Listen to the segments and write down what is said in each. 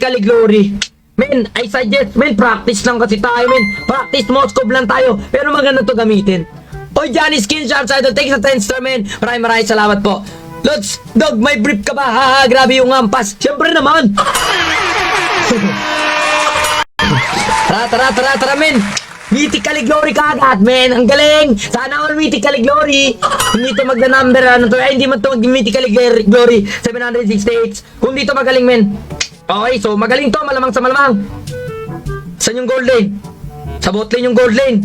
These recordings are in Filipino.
Mythically Glory. Men, I suggest, men, practice lang kasi tayo, men. Practice Moskov lang tayo. Pero maganda to gamitin. Oy, Johnny Screenshots Idol, thanks sa 10 star, men. Maraming salamat po. Lods, dog, may brief ka ba? Haha, grabe yung ampas. Siyempre naman. Tara, men. Mythically Glory kagad, men. Ang galing. Sana all Mythically Glory. Hindi to magna-number, ano to. Hindi man to mag-Mythically Glory. 768. Kung dito magaling, men. Okay, so magaling to. Malamang sa malamang. Saan yung gold lane? Sa bot lane yung gold lane.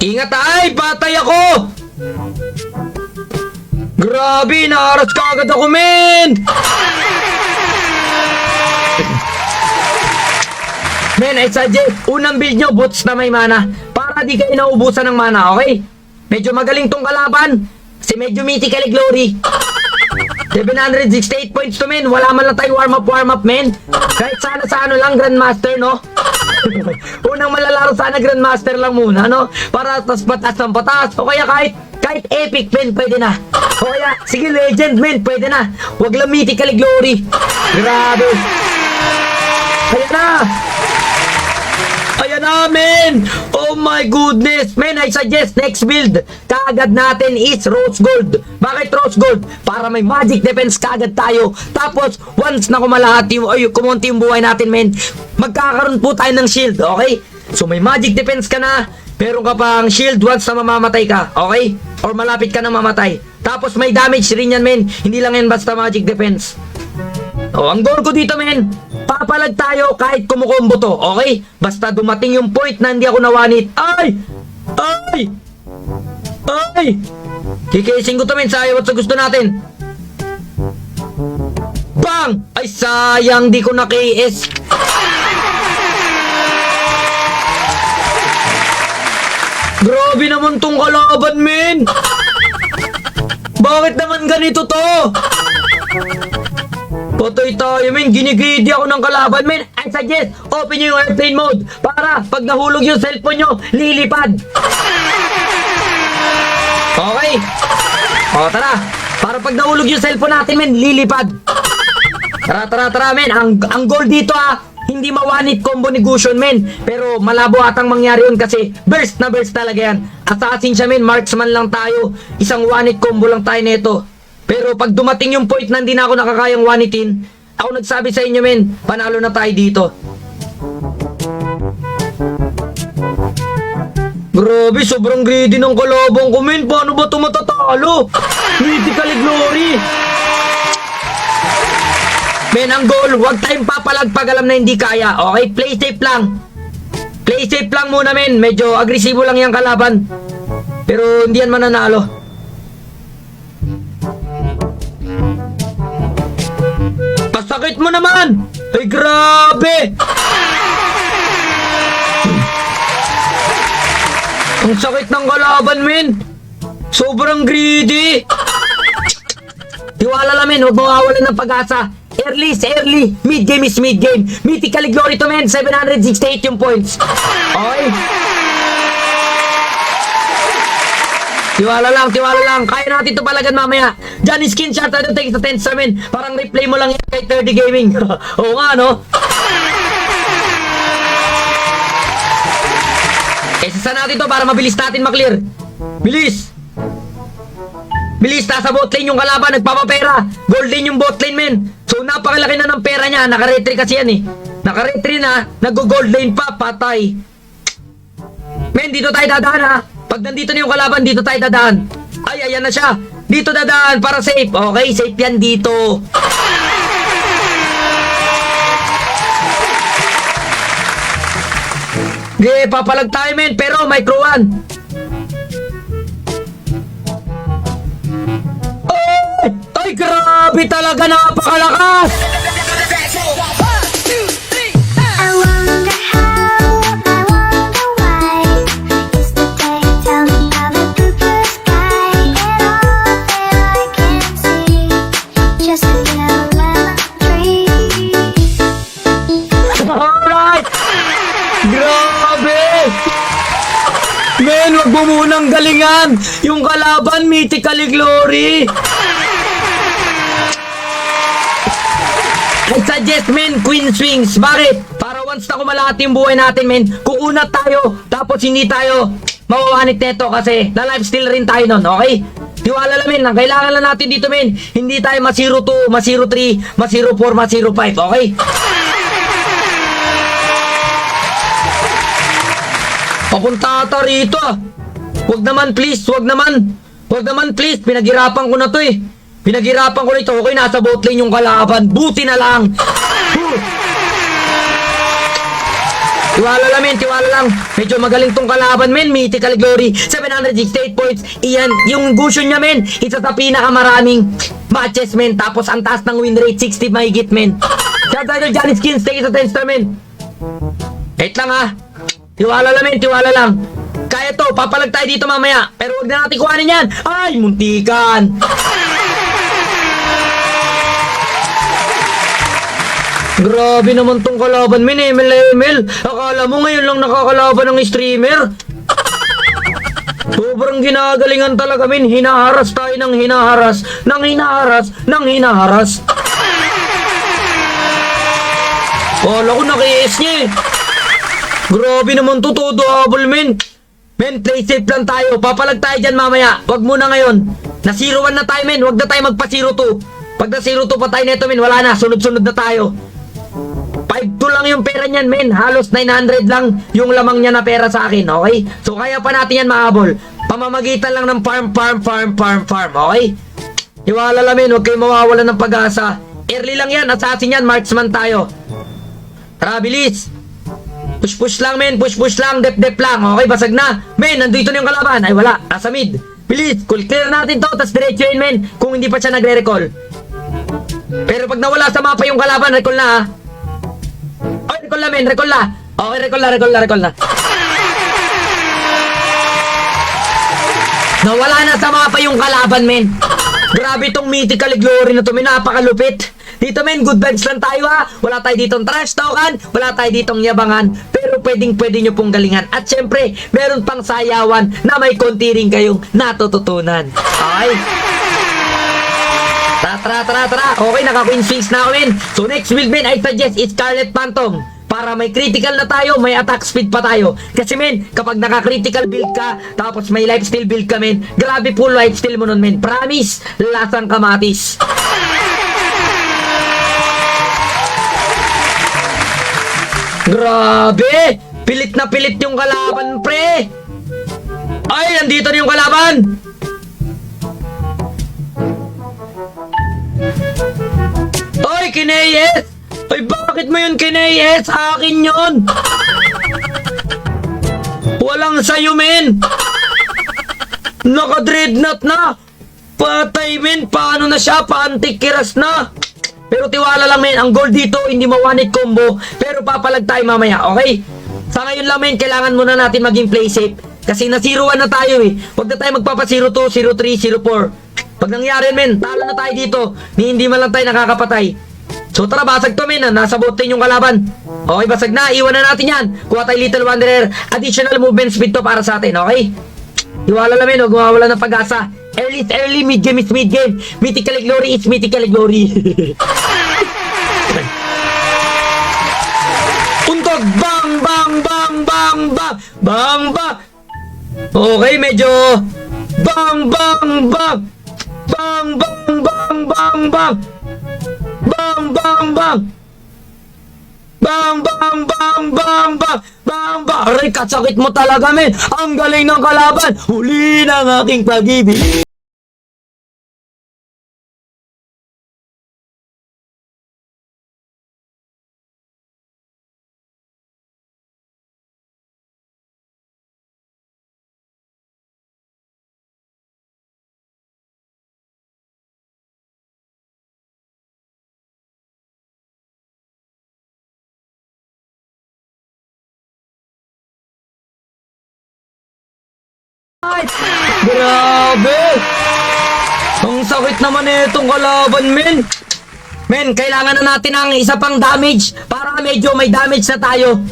Ingat, ay! Patay ako! Grabe, naaras kagad ako, men! Men, I suggest, unang build nyo, boots na may mana. Para di kayo naubusan ng mana, okay? Medyo magaling tong kalaban. Kasi medyo Mythically Glory. 768 points to, men. Wala man lang tayo warm up, men. Kahit sana sa ano lang, Grandmaster, no? Unang malalaro sana Grandmaster lang muna, no? Para tas patas ng patas. O kaya kahit epic, men, pwede na. O kaya, sige, legend, men, pwede na. Wag lang Mythically Glory. Grabe. Kaya na. Ayan na, men! Oh my goodness! Men, I suggest next build kaagad natin is Rose Gold. Bakit Rose Gold? Para may magic defense kaagad tayo. Tapos, once na kumalahati kumunti yung buhay natin, men, magkakaroon po tayo ng shield, okay? So, may magic defense ka na, meron ka pang shield once na mamamatay ka, okay? Or malapit ka na mamatay. Tapos, may damage rin yan, men. Hindi lang yan basta magic defense. Oh, ang goal ko dito, men, papalag tayo kahit kumukombo to, okay? Basta dumating yung point na hindi ako nawanit. Ay! Ay! Ay! Kikising ko to, men, sa ayaw at sa gusto natin. Bang! Ay, sayang, di ko na KS. Grabe naman tong kalaban, men. Bakit naman ganito to? Patay tayo, men. Ginigidi ako ng kalaban, men. I suggest, open nyo yung airplane mode para pag nahulog yung cellphone nyo, lilipad. Okay. O, tara. Para pag nahulog yung cellphone natin, men, lilipad. Tara, men. Ang goal dito, hindi mawanit combo negosyon, men. Pero malabo atang mangyari yun kasi burst na burst talaga yan. Assassin siya, men. Marksman lang tayo. Isang one-hit combo lang tayo nito. Pero pag dumating yung point na hindi na ako nakakayang one-hitin, ako nagsabi sa inyo, men, panalo na tayo dito. Grabe, sobrang greedy ng kalabang ko, men. Paano ba ito matatalo? Mythically Glory. Men, ang goal, huwag tayong papalag pag alam na hindi kaya. Okay, play safe lang. Play safe lang muna, men. Medyo agresibo lang yung kalaban. Pero hindi yan mananalo. Pasakit mo naman! Ay, grabe! Ang sakit ng kalaban, men. Sobrang greedy. Tiwala lang, men. Huwag mawawalan ng pag-asa. Early is early. Mid-game is mid-game. Mythically Glory to, men. 768 yung points. Okay? Tiwala lang. Kaya natin ito palagan mamaya. Johnny Screenshot, I don't take sa 10 sa men. Parang replay mo lang yan kay 30 Gaming. Oo nga, no? Sasa natin to para mabilis natin maklear. Bilis! Bilis, nasa bot lane yung kalaban, nagpapapera. Gold lane yung bot lane, men. So, napakalaki na ng pera niya. Naka-retry kasi yan, eh. Naka-retry na, nag-gold lane pa, patay. Men, dito tayo dadaan, ha. Pag nandito na yung kalaban, dito tayo dadaan. Ay, ayan na siya. Dito dadaan para safe. Okay, safe yan dito. Okay, papalag tayo, men. Pero may crew 1. Ay, grabe talaga. Napakalakas. Men, wag mo munang galingan. Yung kalaban, Mythically Glory. I suggest, men, Queen Swings. Bakit? Para once na kumalahati yung buhay natin, men, kukunat tayo, tapos hindi tayo mawawanit neto kasi na-lifesteal rin tayo nun, okay? Tiwala lang, men. Ang kailangan lang natin dito, men, hindi tayo ma-02, ma-03, ma-04, ma-05, okay? Papunta ata rito, ah. Wag naman, please. Wag naman. Wag naman, please. Pinaghirapan ko na to, eh. Pinaghirapan ko na ito. Okay, nasa bot lane yung kalaban. Buti na lang. Tiwala lang, men. Tiwala lang. Medyo magaling tong kalaban, men. Mythical Glory. 768 points. Iyan. Yung Gusion niya, men. Isa sa pinakamaraming matches, men. Tapos, ang taas ng win rate. 60 mahigit, men. Shout out to Johnny Skins. Thank you sa 10 star, men. Wait lang, ha. Tiwala lang, men. Tiwala lang. Kaya to. Papalag tayo dito mamaya. Pero wag na natin kuhanin yan. Ay, muntikan. Grabe naman tong kalaban, men. ML. Akala mo ngayon lang nakakalaban ng streamer? Sobrang ginagalingan talaga, men. Hinaharas tayo ng hinaharas, ng hinaharas, ng hinaharas. Kala ko naki-S niya, eh. Grabe naman to, todo habol, men. Men, play safe lang tayo. Papalag tayo dyan mamaya. Wag muna ngayon. Na 0-1 na tayo, men. Wag na tayo magpa-0-2. Pag na 0-2 pa tayo neto, men, wala na. Sunod-sunod na tayo. 5-2 lang yung pera niyan, men. Halos 900 lang yung lamang niya na pera sa akin, okay? So, kaya pa natin yan mahabol. Pamamagitan lang ng farm, okay? Iwala lang, men. Huwag kayo mawawalan ng pag-asa. Early lang yan. Assassin yan. Marksman tayo. Tara, bilis. Push lang, men. Push lang. Dep lang. Okay, basag na. Men, nandito na yung kalaban. Ay, wala. Nasa mid. Bilis. Clear natin to. Tapos diretso yun, men. Kung hindi pa siya nagre-recall. Pero pag nawala sa mapa yung kalaban, recall na, ha. Ay, recall na, men. Recall na. Okay, recall na. Nawala na sa mapa yung kalaban, men. Grabe tong Mythical Glory na to, men. Napakalupit. Dito, men, good vibes lang tayo, ha. Wala tayo ditong trash talkan, wala tayo ditong yabangan, pero pwede nyo pong galingan. At syempre, meron pang sayawan na may konti rin kayong natututunan. Okay? Tara. Okay, naka-Queen Sphinx na ako, men. So, next build, men, I suggest is Scarlet Phantom. Para may critical na tayo, may attack speed pa tayo. Kasi, men, kapag naka-critical build ka, tapos may lifesteal build ka, men, grabe full lifesteal mo nun, men. Promise, lasang kamatis. Grabe! Pilit na pilit yung kalaban, pre! Ay, nandito na yung kalaban! Ay, Kineyes! Ay, bakit mo yun, Kineyes? Akin yun! Walang sayo, men! Naka-dreadnought na! Patay, men! Paano na siya? Paantikiras na! Pero tiwala lang, men, ang goal dito, hindi ma-one-hit combo, pero papalag tayo mamaya, okay? Sa ngayon lang, men, kailangan muna natin maging play safe. Kasi na 0-1 na tayo, eh. Huwag na tayo magpapa-0-2, 0-3, 0-4. Pag nangyari, men, talo na tayo dito. Hindi man lang tayo nakakapatay. So tara, basag to, men, nasa bot lane yung kalaban. Okay, basag na, iwan na natin yan. Kuha tayo Little Wanderer, additional movement speed to para sa atin, okay? Tiwala lang, men, huwag mawawala ng pag-asa. Early, mid-game is mid-game. Mythical Glory is Mythical Glory. Untog! Bang! Okay, medyo... Bang! Aray, katsakit mo talaga, men. Ang galing ng kalaban. Huli ng aking pag-ibig. Grabe! Ang sakit naman itong kalaban, men. Men, kailangan na natin ng isa pang damage para medyo may damage na tayo.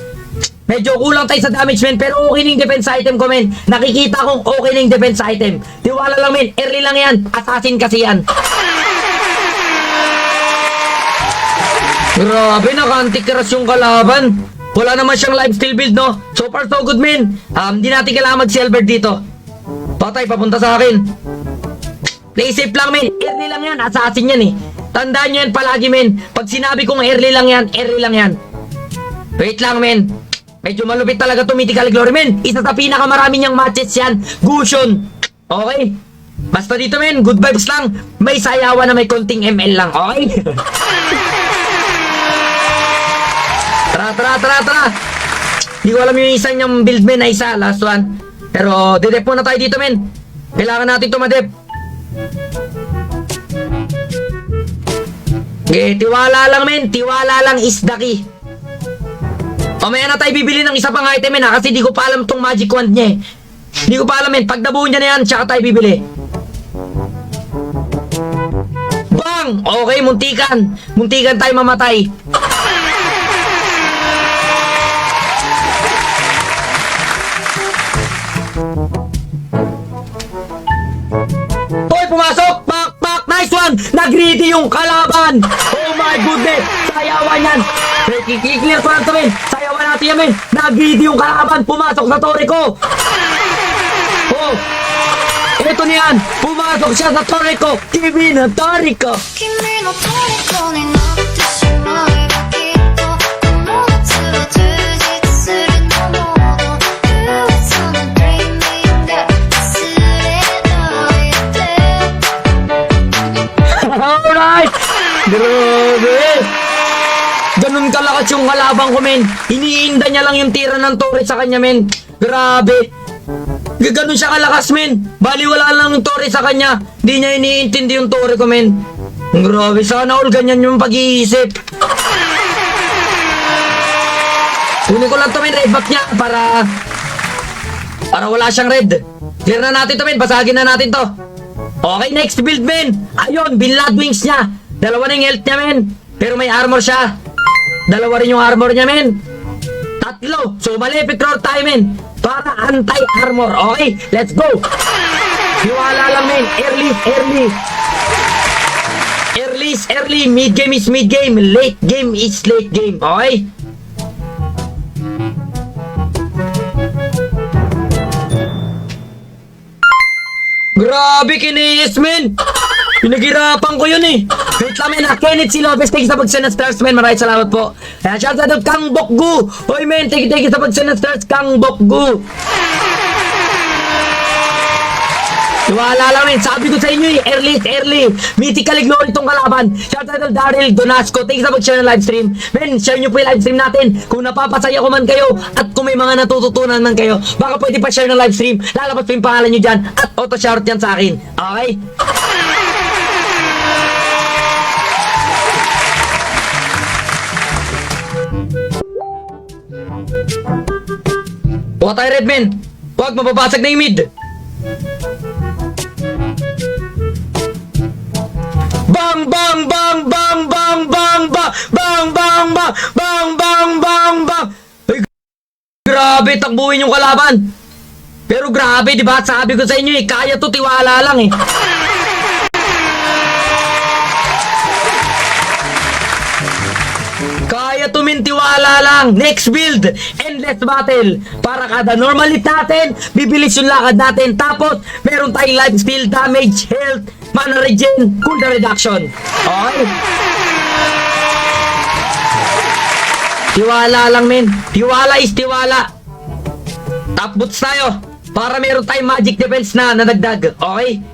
Medyo kulang tayo sa damage, men, pero okay na yung defense item ko, men. Nakikita kong okay na yung defense item. Tiwala lang, men. Early lang yan. Assassin kasi yan. Grabe, naka-anti-crash yung kalaban. Wala naman siyang lifesteal build, no? So far, so good, men. Hindi natin kailangan mag-silver dito. Patay, papunta sa akin. Play safe lang, men. Early lang yan. Assassin yan, eh. Tandaan nyo yan palagi, men. Pag sinabi kong early lang yan, early lang yan. Wait lang, men. Medyo malupit talaga to Mythical Glory, men. Isa sa pinakamarami niyang matches yan. Gusion. Okay? Basta dito, men. Good vibes lang. May sayawan na may konting ML lang. Okay? Tara. Hindi ko alam yung isa niyang build, men, na isa. Last one. Pero, didep muna tayo dito, men. Kailangan natin tumadep. Okay, tiwala lang, men. Tiwala lang is the key. Mamaya na tayo bibili ng isa pang item, men, ha? Kasi di ko pa alam tong magic wand niya, eh. Di ko pa alam, men. Pag nabuo niya na yan, tsaka tayo bibili. Bang! Okay, muntikan. Muntikan tayo mamatay. Hoy, pumasok! Pak! Nice one! Nag-greedy yung kalaban! Oh my goodness! Sayawan yan! Clear ko lang to, men! Sayawan natin yan, men! Nag-greedy yung kalaban! Pumasok sa torre ko! Oh! Ito niyan! Pumasok siya sa torre ko! Kimi na torre ko! 君の虜になってしまえばきっとこの夏は充実すると思うの噂の dreaming が忘れないで Alright! Grabe! Ganun kalakas yung kalabang ko, men. Iniinda niya lang yung tira ng torre sa kanya, men. Grabe! Ganun siya kalakas, men. Bali wala lang yung torre sa kanya. Di niya iniintindi yung torre ko, men. Grabe, sana all ganyan yung pag-iisip. Kunin ko lang to, men, red buff niya para wala siyang red. Clear na natin to, men. Basagin na natin to. Okay, next build, men. Ayun, Binlad Wings niya. Dalawa na yung health niya, men. Pero may armor siya. Dalawa rin yung armor niya, men. Tatlo. So, Malefic Roar tayo, men. Para anti-armor. Okay, let's go. Hiwala lang, men. Early. Mid game is mid game. Late game is late game. Okay? Grabe, kiniyis, men. Pinaghirapan ko yun, eh. Wait lang, men. Kenneth si Lopez, thank you sa pag-send ng stars, men. Maraming salamat po. Kaya shout out Kang Bokgu. Hoy, men, thank you sa pag-send ng stars, Kang Bokgu. Wala lang, men. Sabi ko sa inyo, eh. Early. Mythical Glory itong kalaban. Shout out Daryl Donasco. Thank you sa pag-share ng livestream. Men, share nyo po yung livestream natin. Kung napapasaya ko man kayo at kung may mga natututunan man kayo, baka pwede pa share ng livestream. Lalabas po yung pangalan nyo dyan at auto-shout yan sa akin. Okay? Huwag tayo, red, men. Huwag, mababasag na yung mid. Bang! Ay, grabe, takbuhin yung kalaban. Pero grabe, di ba? Sabi ko sa inyo, eh, kaya to, tiwala lang, eh. Kaya to, men, tiwala lang. Next build, endless battle. Para kada normal hit natin, bibilis yung lakad natin. Tapos, meron tayong life steal, damage, health, mana regen, cooldown reduction. Okay? Tiwala lang, men. Tiwala is tiwala. Top boots tayo. Para meron tayong magic defense na nadagdag. Okay?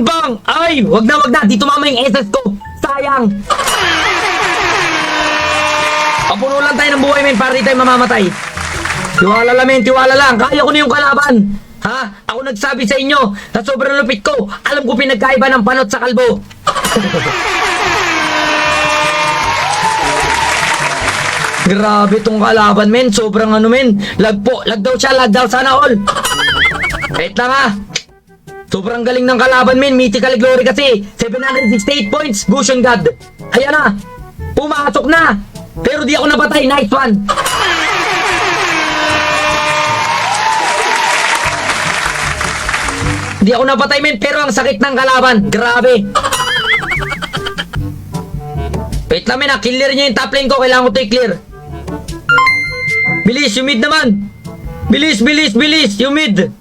Bang! Ay, wag na. Dito mama yung SS ko. Sayang. Papuno lang tayo ng buhay, men, para di tayo mamamatay. Tiwala lang, men. Tiwala lang. Kaya ko na yung kalaban. Ha? Ako nagsabi sa inyo na sobrang lupit ko. Alam ko pinagkaiba ng panot sa kalbo. Grabe tong kalaban, men. Sobrang ano, men. Lag daw siya. Sana all. Wait lang, ha. Sobrang galing ng kalaban, men. Mythical Glory kasi. 768 points. Gusion God. Ayan na. Pumasok na. Pero di ako napatay. Nice one. Hindi ako napatay, men, pero ang sakit ng kalaban. Grabe. Wait lang, men, clear niya yung top lane ko. Kailangan ko to i-clear. Bilis, yung mid naman. Bilis, bilis, bilis, yung mid.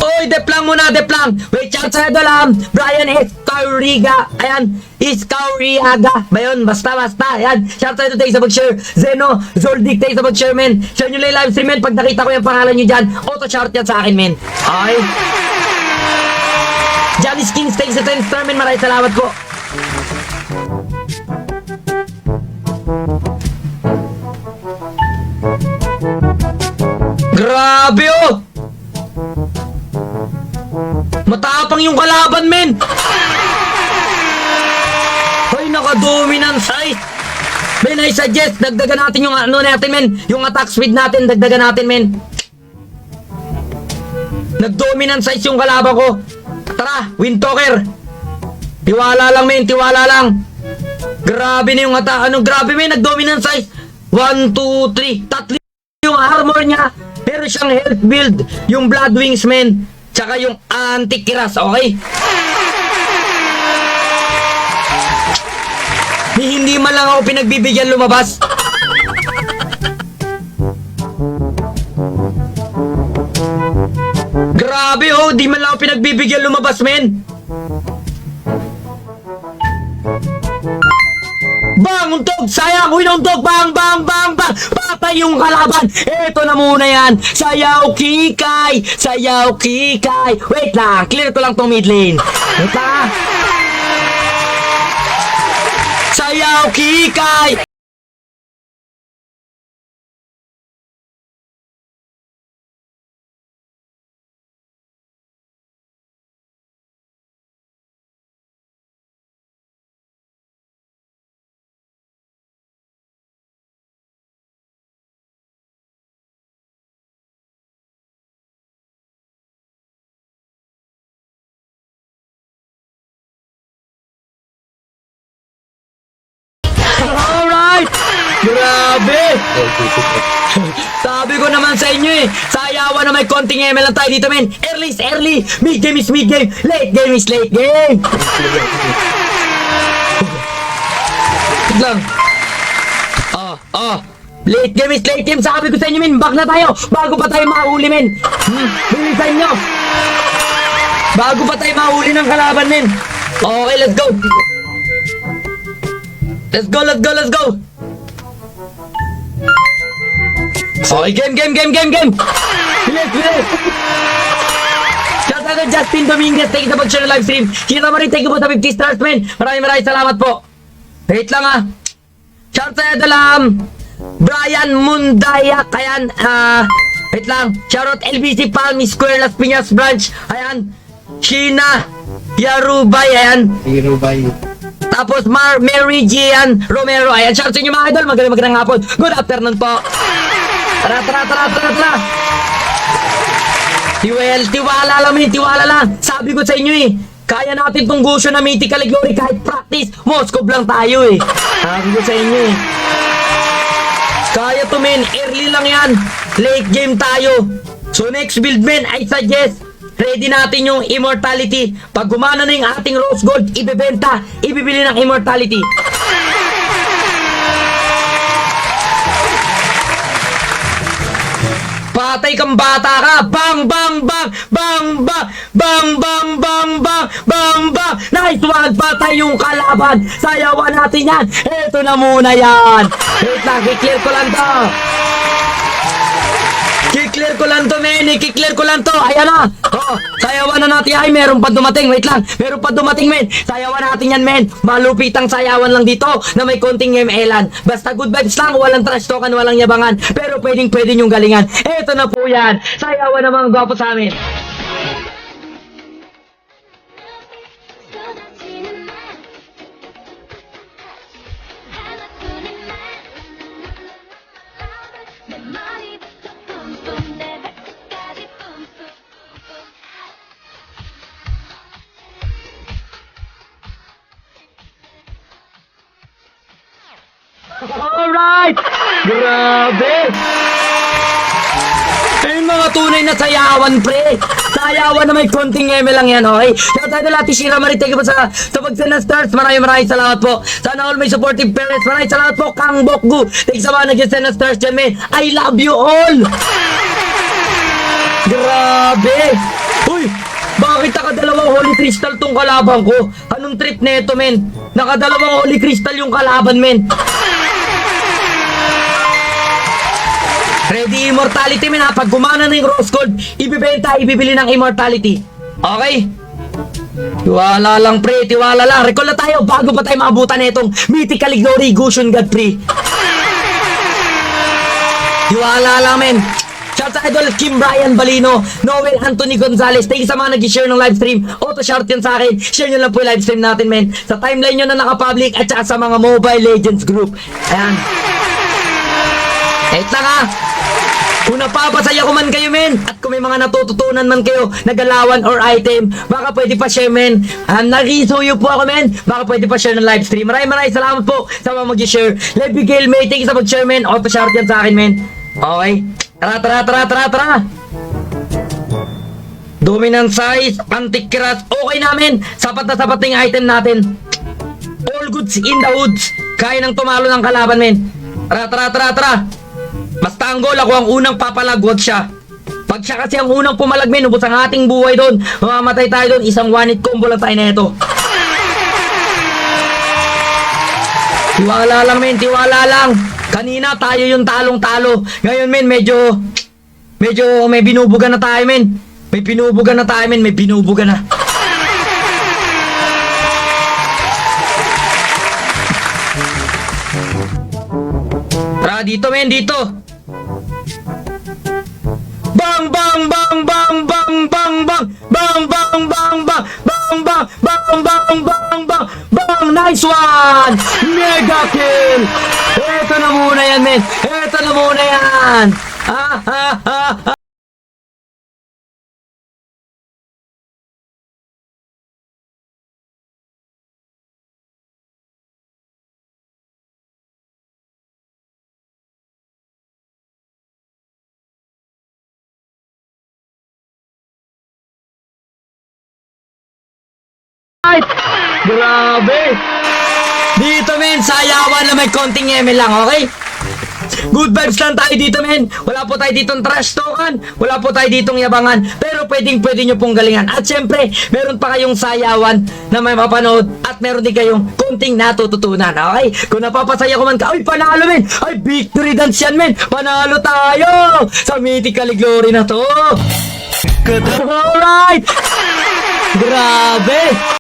Oy, deplang muna, deplang. Wait, chat sa idol, Brian Escauriga. Ayan, Escauriaga. Ba yun? Basta. Ayan, chat sa idol, tayo sa mag-share. Zeno, Zoldik, tayo sa mag-share, men. Share nyo lang yung live stream, men. Pag nakita ko yung pangalan nyo dyan, auto-shout yan sa akin, men. Okay? Johnny Skins, tayo sa 10 star, men. Maraming salamat po. Grabe, oh! Matapang yung kalaban, men! Hoy, naka-dominance, ay! Men, I suggest, dagdagan natin yung ano natin, men. Yung attack speed natin, dagdagan natin, men. Nag-dominant size yung kalaban ko. Tara, Windtalker. Tiwala lang, men, tiwala lang. Grabe na yung attack. Ano, grabe, men, nag-dominant size. 1, 2, 3. Tatlo yung armor niya. Meron siyang health build. Yung Blood Wings, men. Tsaka yung anti-kiras, okay? Hindi man lang ako pinagbibigyan lumabas. Grabe, oh, di man lang ako pinagbibigyan lumabas, men. Bang! Untog! Sayang! Uy, untog! Bang! Bang! Bang! Bang! Patay yung kalaban! Eto na muna yan! Sayaw kikay! Sayaw kikay! Wait lang! Clear ko lang tong mid lane! Wait lang! Sayaw kikay! Alright! Grabe! Sabi ko naman sa inyo eh, sayawan na may konting ML lang tayo dito, men. Early is early, mid game is mid game, late game is late game. Wait lang. Late game is late game. Sabi ko sa inyo, men, back na tayo bago pa tayo mahuli, men. Bilisan nyo. Bago pa tayo mahuli ng kalaban, men. Okay, let's go. Let's go, let's go, let's go! Okay, game! Bilis! Shout out to Justin Dominguez, thank you sa pag-share ng live stream. Kita mo rin, thank you po sa 50 stars, men. Maraming salamat po. Wait lang, Shout out to Brian Mundayak, ayan, wait lang. Shout out LBC Palmy Square, Las Piñas Branch, ayan. Sheena Yarubay, ayan. Yarubay. Tapos Mary Gian Romero. Ayan, shout out sa inyo mga idol. Magandang hapon. Good afternoon po. Tara. Tiwala lang. Sabi ko sa inyo eh, kaya natin tong Gusyo na Mythical Glory kahit practice. Moscow lang tayo eh. Sabi ko sa inyo eh. Kaya to, men. Early lang yan. Late game tayo. So next build, men, I suggest ready natin yung Immortality. Pag gumana na yung ating Rose Gold, ibebenta, ibibili ng Immortality. Patay kang bata ka! Bang! Bang! Bang! Bang! Bang! Bang! Bang! Bang! Bang! Bang! Bang! Nice one! Patay yung kalaban! Sayawan natin yan! Eto na muna yan! Wait lang, i-clear ko lang to! I-clear ko lang to, men! I-clear ko lang to! Ayan na! Oh, sayawan na natin! Ay, meron pa dumating! Wait lang! Meron pa dumating, men! Sayawan natin yan, men! Malupitang sayawan lang dito na may konting ML-an. Basta good vibes lang, walang trash talkan, walang yabangan. Pero pwede yung galingan. Eto na po yan! Sayawan na mga gwapo sa amin! Alright! Grabe! Yung mga tunay na sayawan, pre. Sayawan na may konting eme lang yan, okay? Kaya tayo na Shira Marie, thank you po sa pagsend ng stars. Maraming salamat po. Sana all may supportive parents. Maraming salamat po, Kang Bokgu. Thank you sa mga nag-send ng stars dyan, men. I love you all. Grabe. Uy, bakit nakadalawang Holy Crystal tong kalaban ko? Anong trip neto, men? Nakadalawang Holy Crystal yung kalaban, men. Ready Immortality, men, ha? Pag gumana na yung Rose Gold, ibibenta, ibibili ng Immortality. Okay? Tiwala lang, pre. Tiwala lang. Recall na tayo bago pa tayo maabutan na itong Mythical Glory Gusion God, pre. Tiwala lang, men. Shout sa idol Kim Brian Balino, Noel Anthony Gonzalez. Thank you sa mga nag-share ng live stream. Auto shout yan sa akin. Share nyo lang po yung live stream natin, men. Sa timeline nyo na nakapublic at saka sa mga Mobile Legends group. Ayan. Eto nga. Kung napapasaya ko man kayo, men, at kung may mga natututunan man kayo na galawan or item, baka pwede pa share, men. Narisuyo po ako, men. Baka pwede pa share ng live stream. Maraming salamat po sa mga mag-share. Levy Gale, May, thank you sa mag-share, men. Auto shout yan sa akin, men. Okay. Tara. Dominant size, anti-crash. Okay namin. Sapat na sapat yung item natin. All goods in the woods. Kaya nang tumalo ng kalaban, men. Tara. Basta ang goal, ako ang unang papalagwag siya. Pag siya kasi ang unang pumalag, men, ubos ang ating buhay doon. Mamamatay tayo doon. Isang one-hit combo lang tayo na ito. Tiwala lang, men. Tiwala lang. Kanina tayo yung talong-talo. Ngayon, men, medyo may binubuga na tayo, men. May binubuga na. Tara, dito, men, dito. Bang! Nice one! Mega kill! Eto na muna yan, men. Grabe! Dito, men, sayawan na may konting eme lang, okay? Good vibes lang tayo dito, men. Wala po tayo ditong trash talkan. Wala po tayo ditong yabangan. Pero pwede nyo pong galingan. At syempre, meron pa kayong sayawan na may mapanood. At meron din kayong konting natututunan, okay? Kung napapasaya ko man ka, ay, panalo, men! Ay, victory dance yan, men! Panalo tayo! Sa Mythical Glory na to! Alright! Grabe!